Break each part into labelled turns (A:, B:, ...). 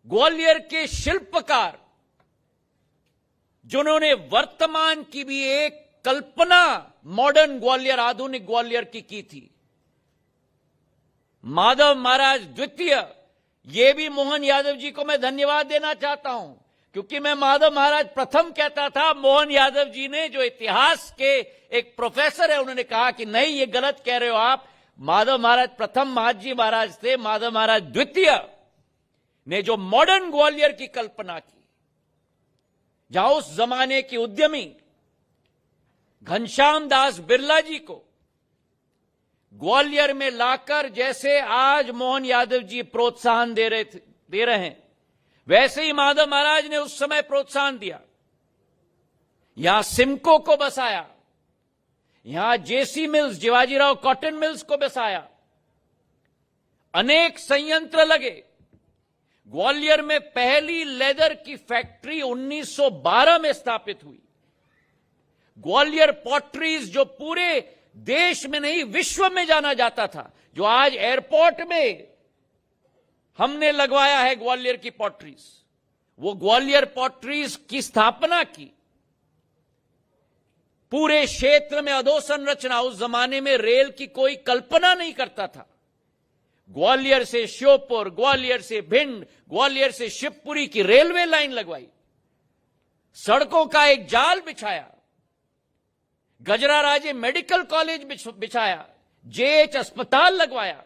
A: ग्वालियर के शिल्पकार जिन्होंने वर्तमान की भी एक कल्पना मॉडर्न ग्वालियर, आधुनिक ग्वालियर की थी, माधव महाराज द्वितीय, ये भी मोहन यादव जी को मैं धन्यवाद देना चाहता हूं, क्योंकि मैं माधव महाराज प्रथम कहता था। मोहन यादव जी ने, जो इतिहास के एक प्रोफेसर है, उन्होंने कहा कि नहीं, ये गलत कह रहे हो आप, माधव महाराज प्रथम महाजी महाराज थे, माधव महाराज द्वितीय ने जो मॉडर्न ग्वालियर की कल्पना की, जहां उस जमाने की उद्यमी घनश्याम दास बिरला जी को ग्वालियर में लाकर, जैसे आज मोहन यादव जी प्रोत्साहन दे रहे हैं, वैसे ही माधव महाराज ने उस समय प्रोत्साहन दिया। यहां सिमको को बसाया, यहां जेसी मिल्स, जिवाजीराव कॉटन मिल्स को बसाया, अनेक संयंत्र लगे। ग्वालियर में पहली लेदर की फैक्ट्री 1912 में स्थापित हुई। ग्वालियर पॉटरीज, जो पूरे देश में नहीं विश्व में जाना जाता था, जो आज एयरपोर्ट में हमने लगवाया है ग्वालियर की पॉटरीज, वो ग्वालियर पॉटरीज की स्थापना की। पूरे क्षेत्र में अधोसंरचना, उस जमाने में रेल की कोई कल्पना नहीं करता था। ग्वालियर से श्योपुर, ग्वालियर से भिंड, ग्वालियर से शिवपुरी की रेलवे लाइन लगवाई, सड़कों का एक जाल बिछाया, गजराराजे मेडिकल कॉलेज बिछाया, जेएच अस्पताल लगवाया।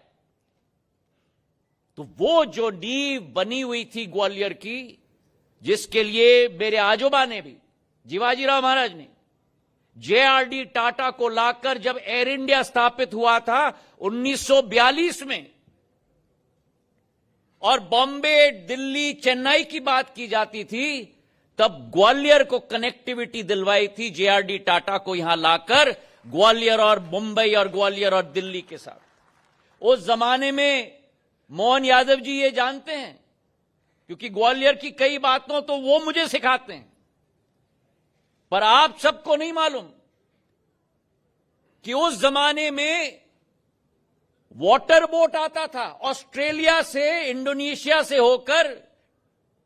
A: तो वो जो नींव बनी हुई थी ग्वालियर की, जिसके लिए मेरे आजोबा ने भी, जिवाजीराव महाराज ने, जेआरडी टाटा को लाकर जब एयर इंडिया स्थापित हुआ था 1942 में, और बॉम्बे, दिल्ली, चेन्नई की बात की जाती थी, तब ग्वालियर को कनेक्टिविटी दिलवाई थी जेआरडी टाटा को यहां लाकर, ग्वालियर और मुंबई और ग्वालियर और दिल्ली के साथ। उस जमाने में मोहन यादव जी ये जानते हैं, क्योंकि ग्वालियर की कई बातों तो वो मुझे सिखाते हैं, पर आप सबको नहीं मालूम कि उस जमाने में वाटर बोट आता था, ऑस्ट्रेलिया से, इंडोनेशिया से होकर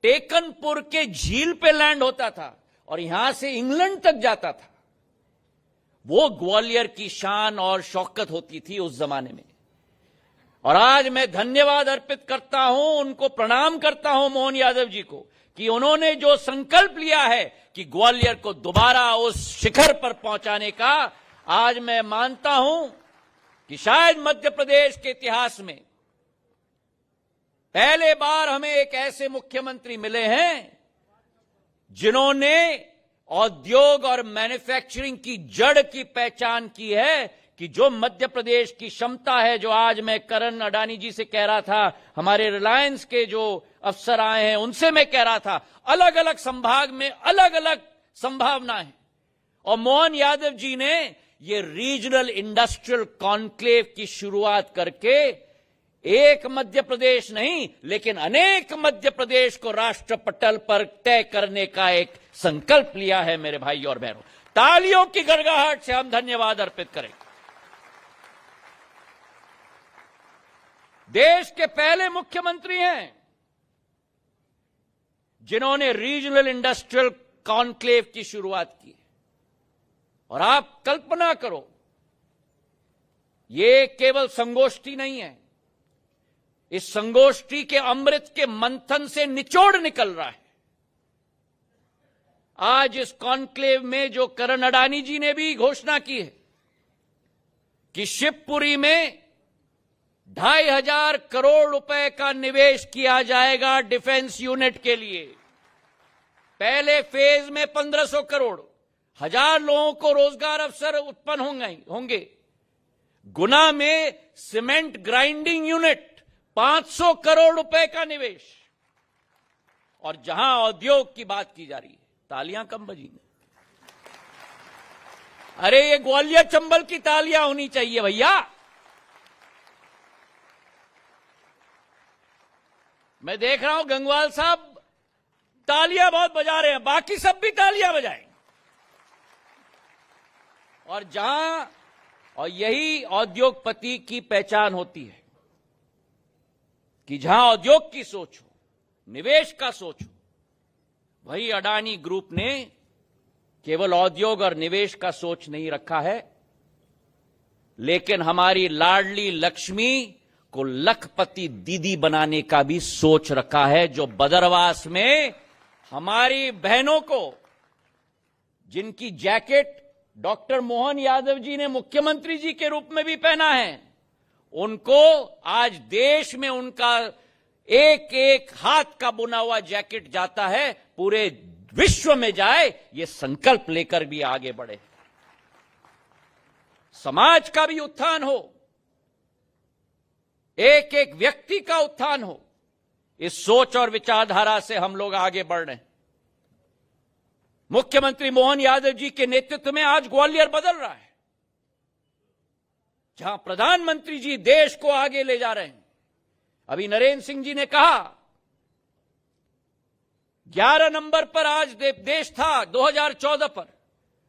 A: टेकनपुर के झील पे लैंड होता था और यहां से इंग्लैंड तक जाता था। वो ग्वालियर की शान और शौकत होती थी उस जमाने में। और आज मैं धन्यवाद अर्पित करता हूं, उनको प्रणाम करता हूं मोहन यादव जी को, कि उन्होंने जो संकल्प लिया है कि ग्वालियर को दोबारा उस शिखर पर पहुंचाने का, आज मैं मानता हूं कि शायद मध्य प्रदेश के इतिहास में पहले बार हमें एक ऐसे मुख्यमंत्री मिले हैं जिन्होंने औद्योग और मैन्युफैक्चरिंग की जड़ की पहचान की है, कि जो मध्य प्रदेश की क्षमता है, जो आज मैं करण अडानी जी से कह रहा था, हमारे रिलायंस के जो अफसर आए हैं उनसे मैं कह रहा था, अलग अलग संभाग में अलग अलग संभावनाएं, और मोहन यादव जी ने ये रीजनल इंडस्ट्रियल कॉन्क्लेव की शुरुआत करके एक मध्य प्रदेश नहीं, लेकिन अनेक मध्य प्रदेश को राष्ट्र पटल पर तय करने का एक संकल्प लिया है। मेरे भाई और बहनों, तालियों की गड़गड़ाहट से हम धन्यवाद अर्पित करें। देश के पहले मुख्यमंत्री हैं जिन्होंने रीजनल इंडस्ट्रियल कॉन्क्लेव की शुरुआत की। और आप कल्पना करो, ये केवल संगोष्ठी नहीं है, इस संगोष्ठी के अमृत के मंथन से निचोड़ निकल रहा है। आज इस कॉन्क्लेव में जो करण अडानी जी ने भी घोषणा की है कि शिवपुरी में 2500 करोड़ रुपए का निवेश किया जाएगा डिफेंस यूनिट के लिए। पहले फेज में 1500 करोड़, 1000 लोगों को रोजगार अवसर उत्पन्न होंगे। गुना में सीमेंट ग्राइंडिंग यूनिट, 500 करोड़ रुपए का निवेश। और जहां उद्योग की बात की जा रही है, तालियां कम बजी। अरे ये ग्वालियर चंबल की तालियां होनी चाहिए भैया। मैं देख रहा हूं गंगवाल साहब तालियां बहुत बजा रहे हैं, बाकी सब भी तालियां बजाएं। और यही औद्योगपति की पहचान होती है कि जहां उद्योग की सोच हो, निवेश का सोचो। वही अडानी ग्रुप ने केवल उद्योग और निवेश का सोच नहीं रखा है, लेकिन हमारी लाडली लक्ष्मी को लखपति दीदी बनाने का भी सोच रखा है, जो बदरवास में हमारी बहनों को, जिनकी जैकेट डॉक्टर मोहन यादव जी ने मुख्यमंत्री जी के रूप में भी पहना है, उनको आज देश में उनका एक एक हाथ का बुना हुआ जैकेट जाता है, पूरे विश्व में जाए, ये संकल्प लेकर भी आगे बढ़े। समाज का भी उत्थान हो, एक एक व्यक्ति का उत्थान हो, इस सोच और विचारधारा से हम लोग आगे बढ़ रहे हैं। मुख्यमंत्री मोहन यादव जी के नेतृत्व में आज ग्वालियर बदल रहा है, जहां प्रधानमंत्री जी देश को आगे ले जा रहे हैं। अभी नरेंद्र सिंह जी ने कहा 11 नंबर पर आज देश था 2014 पर,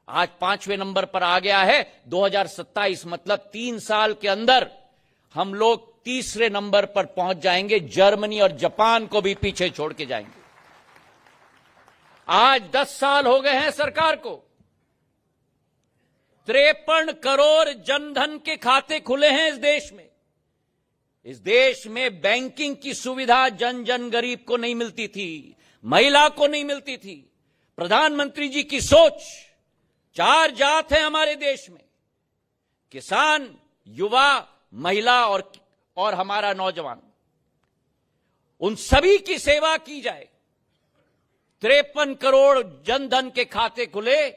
A: आज 5वें नंबर पर आ गया है 2027। मतलब 3 साल के अंदर हम लोग 3रे नंबर पर पहुंच जाएंगे, जर्मनी और जापान को भी पीछे छोड़ के जाएंगे। आज 10 साल हो गए हैं सरकार को, 53 करोड़ जनधन के खाते खुले हैं इस देश में। इस देश में बैंकिंग की सुविधा जन जन गरीब को नहीं मिलती थी, महिला को नहीं मिलती थी। प्रधानमंत्री जी की सोच, 4 जात है हमारे देश में, किसान, युवा, महिला और हमारा नौजवान, उन सभी की सेवा की जाए। 53 करोड़ जनधन के खाते खुले,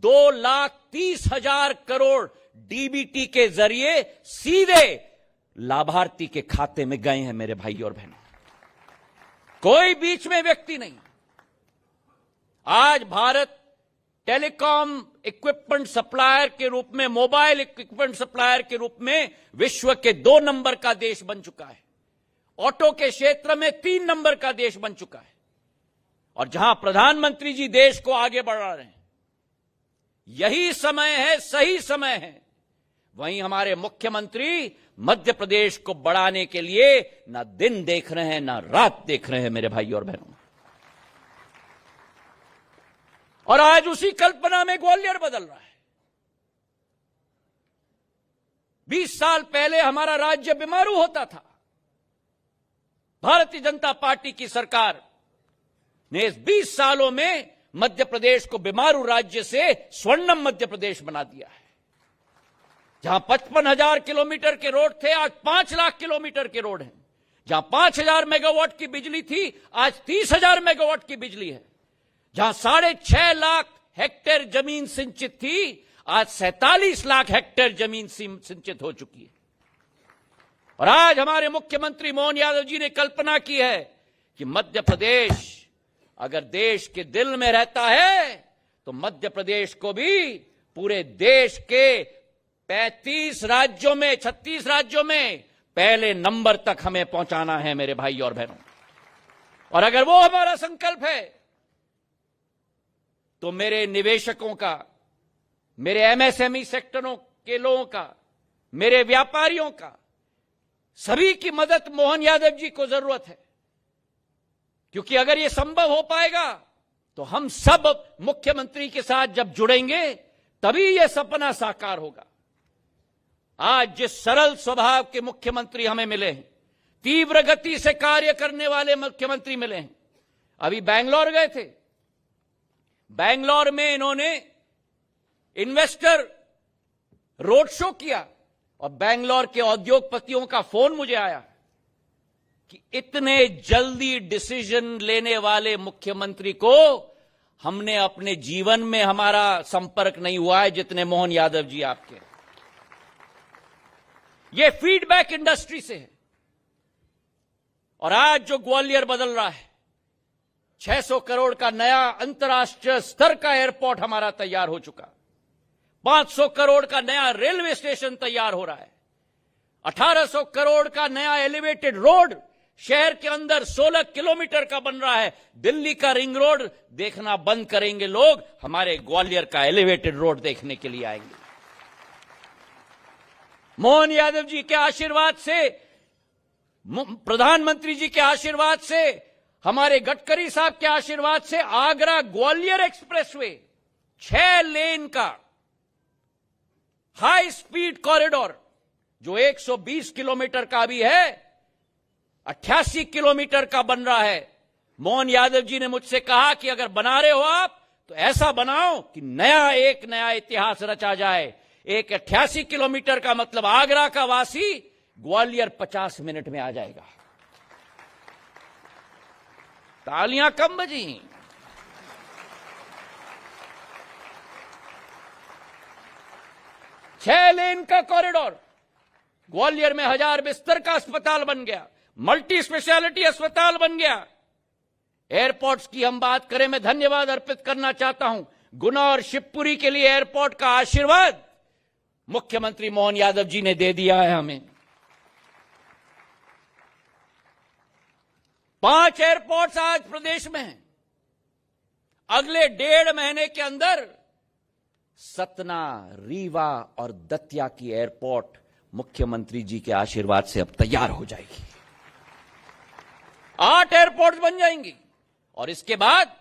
A: 2,30,000 करोड़ डीबीटी के जरिए सीधे लाभार्थी के खाते में गए हैं मेरे भाई और बहनों। कोई बीच में व्यक्ति नहीं। आज भारत टेलीकॉम इक्विपमेंट सप्लायर के रूप में, मोबाइल इक्विपमेंट सप्लायर के रूप में विश्व के 2 नंबर का देश बन चुका है। ऑटो के क्षेत्र में 3 नंबर का देश बन चुका है। और जहां प्रधानमंत्री जी देश को आगे बढ़ा रहे हैं, यही समय है, सही समय है। वहीं हमारे मुख्यमंत्री मध्य प्रदेश को बढ़ाने के लिए ना दिन देख रहे हैं, ना रात देख रहे हैं मेरे भाई और बहनों। और आज उसी कल्पना में ग्वालियर बदल रहा है। 20 साल पहले हमारा राज्य बीमारू होता था। भारतीय जनता पार्टी की सरकार ने इस 20 सालों में मध्य प्रदेश को बीमारू राज्य से स्वर्णिम मध्य प्रदेश बना दिया है। जहां 55,000 किलोमीटर के रोड थे, आज 5 लाख किलोमीटर के रोड हैं। जहां 5,000 मेगावाट की बिजली थी, आज 30,000 मेगावाट की बिजली है। जहां 6.5 लाख हेक्टेयर जमीन सिंचित थी, आज 47 लाख हेक्टेयर जमीन सिंचित हो चुकी है। और आज हमारे मुख्यमंत्री मोहन यादव जी ने कल्पना की है कि मध्य प्रदेश अगर देश के दिल में रहता है, तो मध्य प्रदेश को भी पूरे देश के 35 राज्यों में, 36 राज्यों में पहले नंबर तक हमें पहुंचाना है मेरे भाई और बहनों। और अगर वो हमारा संकल्प है, तो मेरे निवेशकों का, मेरे एमएसएमई सेक्टरों के लोगों का, मेरे व्यापारियों का, सभी की मदद मोहन यादव जी को जरूरत है। क्योंकि अगर यह संभव हो पाएगा, तो हम सब मुख्यमंत्री के साथ जब जुड़ेंगे, तभी यह सपना साकार होगा। आज जिस सरल स्वभाव के मुख्यमंत्री हमें मिले हैं, तीव्र गति से कार्य करने वाले मुख्यमंत्री मिले हैं। अभी बैंगलोर गए थे, बैंगलोर में इन्होंने इन्वेस्टर रोड शो किया, और बैंगलोर के उद्योगपतियों का फोन मुझे आया कि इतने जल्दी डिसीजन लेने वाले मुख्यमंत्री को हमने अपने जीवन में, हमारा संपर्क नहीं हुआ है जितने मोहन यादव जी आपके। ये फीडबैक इंडस्ट्री से है। और आज जो ग्वालियर बदल रहा है, 600 करोड़ का नया अंतर्राष्ट्रीय स्तर का एयरपोर्ट हमारा तैयार हो चुका, 500 करोड़ का नया रेलवे स्टेशन तैयार हो रहा है, 1800 करोड़ का नया एलिवेटेड रोड शहर के अंदर 16 किलोमीटर का बन रहा है। दिल्ली का रिंग रोड देखना बंद करेंगे लोग, हमारे ग्वालियर का एलिवेटेड रोड देखने के लिए आएंगे। मोहन यादव जी के आशीर्वाद से, प्रधानमंत्री जी के आशीर्वाद से हमारे गडकरी साहब के आशीर्वाद से आगरा ग्वालियर एक्सप्रेसवे 6 लेन का हाई स्पीड कॉरिडोर जो 120 किलोमीटर का भी है 88 किलोमीटर का बन रहा है। मोहन यादव जी ने मुझसे कहा कि अगर बना रहे हो आप तो ऐसा बनाओ कि एक नया इतिहास रचा जाए। एक 88 किलोमीटर का मतलब आगरा का वासी ग्वालियर 50 मिनट में आ जाएगा। तालियां कम बजी। छह लेन का कॉरिडोर, ग्वालियर में 1000 बिस्तर का अस्पताल बन गया, मल्टी स्पेशलिटी अस्पताल बन गया। एयरपोर्ट्स की हम बात करें, मैं धन्यवाद अर्पित करना चाहता हूं गुना और शिवपुरी के लिए एयरपोर्ट का आशीर्वाद मुख्यमंत्री मोहन यादव जी ने दे दिया है हमें। 5 एयरपोर्ट्स आज प्रदेश में हैं। अगले 1.5 महीने के अंदर सतना, रीवा और दतिया की एयरपोर्ट मुख्यमंत्री जी के आशीर्वाद से अब तैयार हो जाएगी। 8 एयरपोर्ट्स बन जाएंगी और इसके बाद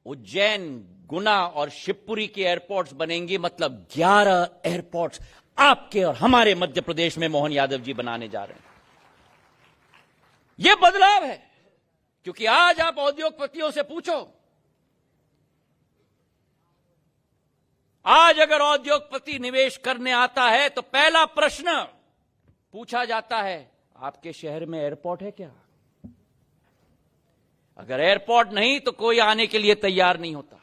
A: उज्जैन, गुना और शिवपुरी की एयरपोर्ट्स बनेंगी। मतलब 11 एयरपोर्ट्स आपके और हमारे मध्य प्रदेश में मोहन यादव जी बनाने जा रहे हैं। यह बदलाव है, क्योंकि आज आप उद्योगपतियों से पूछो, आज अगर उद्योगपति निवेश करने आता है तो पहला प्रश्न पूछा जाता है, आपके शहर में एयरपोर्ट है क्या? अगर एयरपोर्ट नहीं तो कोई आने के लिए तैयार नहीं होता।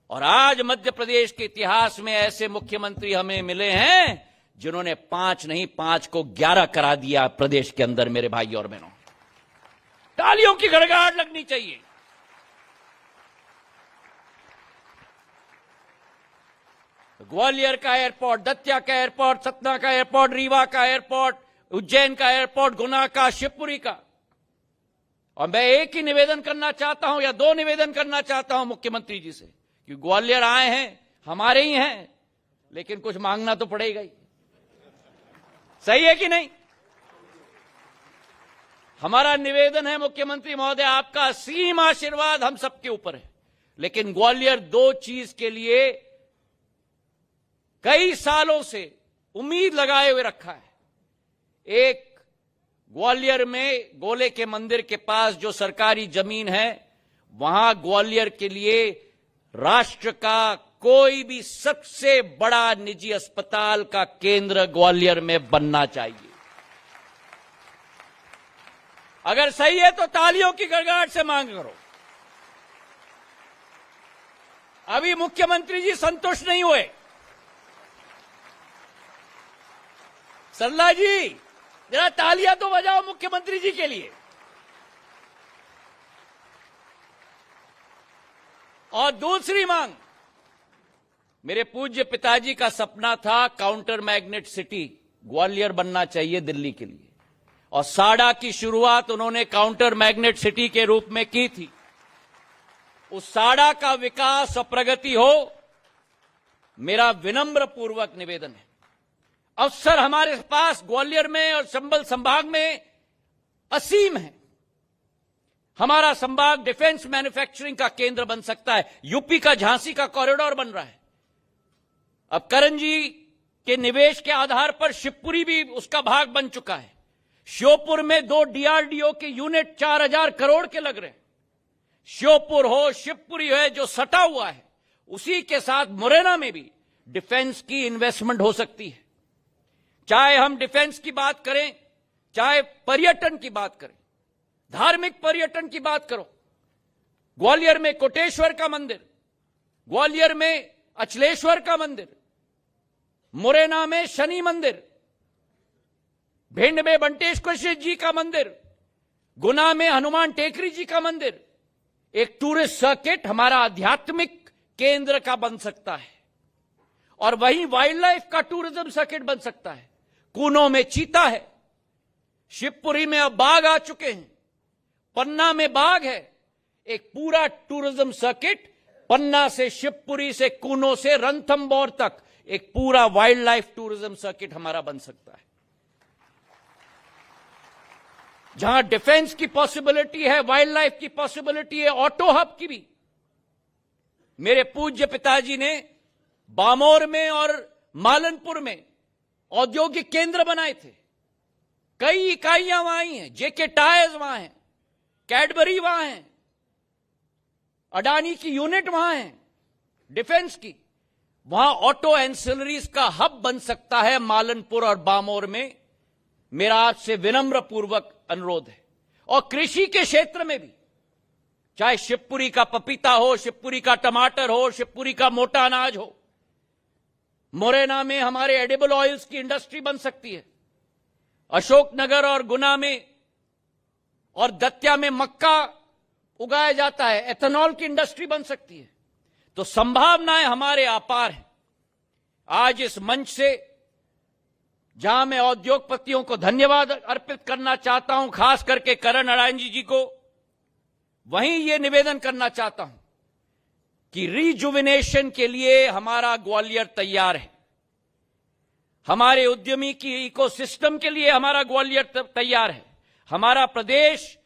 A: और आज मध्य प्रदेश के इतिहास में ऐसे मुख्यमंत्री हमें मिले हैं जिन्होंने 5 नहीं 5 को 11 करा दिया प्रदेश के अंदर। मेरे भाई और बहनों, तालियों की गड़गड़ाहट लगनी चाहिए। ग्वालियर का एयरपोर्ट, दतिया का एयरपोर्ट, सतना का एयरपोर्ट, रीवा का एयरपोर्ट, उज्जैन का एयरपोर्ट, गुना का, शिवपुरी का। और मैं एक ही निवेदन करना चाहता हूं या 2 निवेदन करना चाहता हूं मुख्यमंत्री जी से, कि ग्वालियर आए हैं, हमारे ही हैं, लेकिन कुछ मांगना तो पड़ेगा ही। सही है कि नहीं? हमारा निवेदन है मुख्यमंत्री महोदय, आपका असीम आशीर्वाद हम सबके ऊपर है, लेकिन ग्वालियर 2 चीज के लिए कई सालों से उम्मीद लगाए हुए रखा है। एक, ग्वालियर में गोले के मंदिर के पास जो सरकारी जमीन है, वहां ग्वालियर के लिए राष्ट्र का कोई भी सबसे बड़ा निजी अस्पताल का केंद्र ग्वालियर में बनना चाहिए। अगर सही है तो तालियों की गड़गड़ाहट से मांग करो। अभी मुख्यमंत्री जी संतुष्ट नहीं हुए। सरला जी, जरा तालियां तो बजाओ मुख्यमंत्री जी के लिए। और दूसरी मांग, मेरे पूज्य पिताजी का सपना था काउंटर मैग्नेट सिटी ग्वालियर बनना चाहिए दिल्ली के लिए, और साडा की शुरुआत उन्होंने काउंटर मैग्नेट सिटी के रूप में की थी। उस साडा का विकास और प्रगति हो, मेरा विनम्र पूर्वक निवेदन है। अवसर हमारे पास ग्वालियर में और चंबल संभाग में असीम है। हमारा संभाग डिफेंस मैन्युफैक्चरिंग का केंद्र बन सकता है। यूपी का झांसी का कॉरिडोर बन रहा है। अब करण जी के निवेश के आधार पर शिवपुरी भी उसका भाग बन चुका है। श्योपुर में 2 डीआरडीओ के यूनिट 4000 करोड़ के लग रहे हैं। श्योपुर हो, शिवपुरी है जो सटा हुआ है, उसी के साथ मुरैना में भी डिफेंस की इन्वेस्टमेंट हो सकती है। चाहे हम डिफेंस की बात करें, चाहे पर्यटन की बात करें, धार्मिक पर्यटन की बात करो। ग्वालियर में कोटेश्वर का मंदिर, ग्वालियर में अचलेश्वर का मंदिर, मुरैना में शनि मंदिर, भिंड में बंटेश्वर जी का मंदिर, गुना में हनुमान टेकरी जी का मंदिर। एक टूरिस्ट सर्किट हमारा आध्यात्मिक केंद्र का बन सकता है, और वहीं वाइल्ड लाइफ का टूरिज्म सर्किट बन सकता है। कूनो में चीता है, शिवपुरी में अब बाघ आ चुके हैं, पन्ना में बाघ है। एक पूरा टूरिज्म सर्किट पन्ना से, शिवपुरी से, कूनो से रणथंभौर तक एक पूरा वाइल्ड लाइफ टूरिज्म सर्किट हमारा बन सकता है। जहां डिफेंस की पॉसिबिलिटी है, वाइल्ड लाइफ की पॉसिबिलिटी है, ऑटो हब की भी। मेरे पूज्य पिताजी ने बामोर में और मालनपुर में औद्योगिक केंद्र बनाए थे। कई इकाइयां वहां आई हैं, जेके टायर्स वहां हैं, कैडबरी वहां है, अडानी की यूनिट वहां है डिफेंस की। वहां ऑटो एंसिलरीज का हब बन सकता है मालनपुर और बामोर में। मेरा आपसे विनम्र पूर्वक अनुरोध है। और कृषि के क्षेत्र में भी, चाहे शिवपुरी का पपीता हो, शिवपुरी का टमाटर हो, शिवपुरी का मोटा अनाज हो, मुरैना में हमारे एडिबल ऑयल्स की इंडस्ट्री बन सकती है। अशोकनगर और गुना में और दतिया में मक्का उगाया जाता है, एथेनॉल की इंडस्ट्री बन सकती है। तो संभावनाएं हमारे अपार हैं। आज इस मंच से जहां मैं उद्योगपतियों को धन्यवाद अर्पित करना चाहता हूं, खास करके करण अडानी जी को, वहीं ये निवेदन करना चाहता हूं कि रिजुविनेशन के लिए हमारा ग्वालियर तैयार है। हमारे उद्यमी की इकोसिस्टम के लिए हमारा ग्वालियर तैयार है। हमारा प्रदेश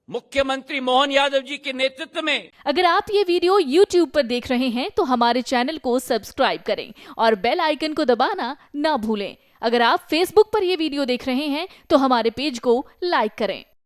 A: मुख्यमंत्री मोहन यादव जी के नेतृत्व में।
B: अगर आप ये वीडियो YouTube पर देख रहे हैं तो हमारे चैनल को सब्सक्राइब करें और बेल आइकन को दबाना ना भूलें। अगर आप Facebook पर ये वीडियो देख रहे हैं तो हमारे पेज को लाइक करें।